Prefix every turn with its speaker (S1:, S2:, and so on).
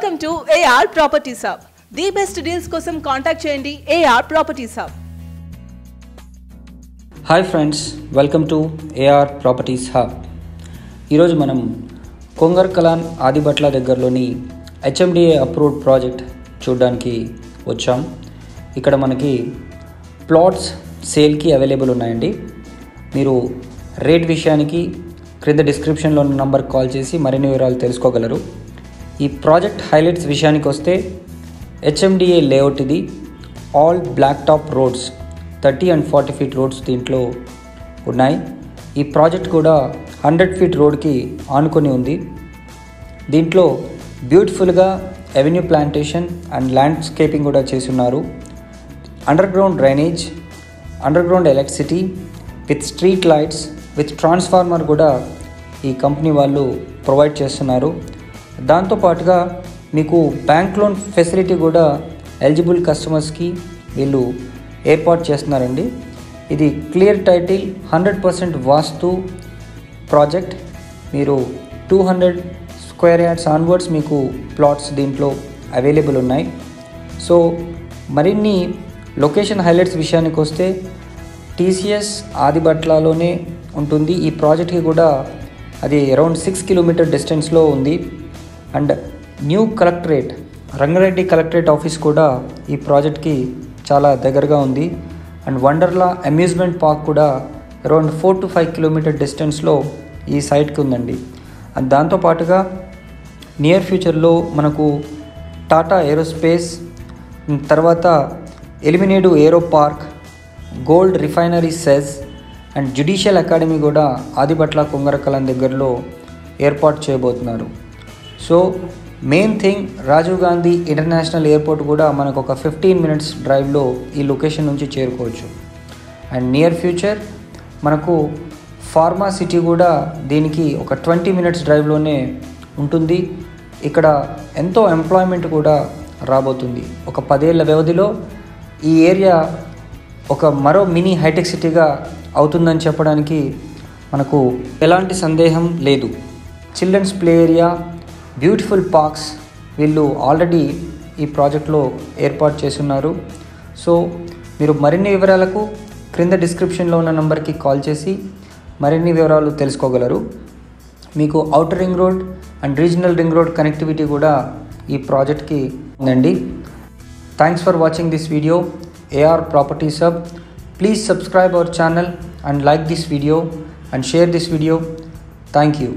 S1: Welcome to AR Properties Hub. The best deals కోసం contact చేయండి AR Properties Hub.
S2: Hi friends, welcome to AR properties hub. ఈరోజు మనం కొంగర్కలాన్ ఆదిబట్ల దగ్గరలోని HMDA approved project చూడడానికి వచ్చాం. ఇక్కడ మనకి ప్లాట్స్ సేల్కి అవైలబుల్ ఉన్నాయండి. మీరు రేట్ విషయానికి క్రింద డిస్క్రిప్షన్లో ఉన్న నంబర్కి కాల్ చేసి మరిన్ని వివరాలు తెలుసుకోగలరు. ఈ ప్రాజెక్ట్ హైలైట్స్ విషయానికి వస్తే HMDA లేఅవుట్ ఇది. All black top roads, 30 and 40 feet roads దీంట్లో ఉన్నాయి. ఈ ప్రాజెక్ట్ కూడా 100 feet రోడ్కి ఆనుకొని ఉంది. దీంట్లో బ్యూటిఫుల్గా అవెన్యూ ప్లాంటేషన్ అండ్ ల్యాండ్స్కేపింగ్ కూడా చేస్తున్నారు. Under ground drainage, under ground electricity with street lights with transformer కూడా ఈ కంపెనీ వాళ్ళు ప్రొవైడ్ చేస్తున్నారు. దాంతోపాటుగా మీకు బ్యాంక్ లోన్ ఫెసిలిటీ కూడా ఎలిజిబుల్ కస్టమర్స్కి వీళ్ళు ఏర్పాటు చేస్తున్నారండి. ఇది క్లియర్ టైటిల్, 100% వాస్తు ప్రాజెక్ట్. మీరు 200 square yards ఆన్వర్డ్స్ మీకు ప్లాట్స్ దీంట్లో అవైలబుల్ ఉన్నాయి. సో మరిన్ని లొకేషన్ హైలైట్స్ విషయానికి వస్తే TCS ఆదిబట్లలోనే ఉంటుంది. ఈ ప్రాజెక్ట్కి కూడా అది అరౌండ్ 6 kilometer డిస్టెన్స్లో ఉంది. And new collectorate, Rangareddy collectorate office కూడా ఈ ప్రాజెక్ట్కి చాలా దగ్గరగా ఉంది. అండ్ వండర్లా అమ్యూజ్మెంట్ పార్క్ కూడా అరౌండ్ 4 to 5 kilometer డిస్టెన్స్లో ఈ సైట్కి ఉందండి. అండ్ దాంతోపాటుగా నియర్ ఫ్యూచర్లో మనకు టాటా ఏరోస్పేస్, తర్వాత Elimineedu aero park, gold refinery SEZ and judicial academy కూడా ఆదిబట్ల కొంగరకలాన్ దగ్గరలో ఏర్పాటు చేయబోతున్నారు. So main thing, Rajiv Gandhi international airport కూడా మనకు ఒక 15 minutes డ్రైవ్లో ఈ లొకేషన్ నుంచి చేరుకోవచ్చు. అండ్ నియర్ ఫ్యూచర్ మనకు ఫార్మా సిటీ కూడా దీనికి ఒక 20 minutes డ్రైవ్లోనే ఉంటుంది. ఇక్కడ ఎంతో ఎంప్లాయ్మెంట్ కూడా రాబోతుంది. ఒక 10 ఏళ్ల వ్యవధిలో ఈ ఏరియా ఒక మరో మినీ హైటెక్ సిటీగా అవుతుందని చెప్పడానికి మనకు ఎలాంటి సందేహం లేదు. Children's play area, beautiful parks వీళ్ళు ఆల్రెడీ ఈ ప్రాజెక్ట్లో ఏర్పాటు చేస్తున్నారు. సో మీరు మరిన్ని వివరాలకు క్రింద డిస్క్రిప్షన్లో ఉన్న నెంబర్కి కాల్ చేసి మరిన్ని వివరాలు తెలుసుకోగలరు. మీకు outer ring road and regional ring road connectivity కూడా ఈ ప్రాజెక్ట్కి ఉందండి. Thanks for watching this video. AR Properties Hub. Please subscribe our channel and like this video and share this video. Thank you.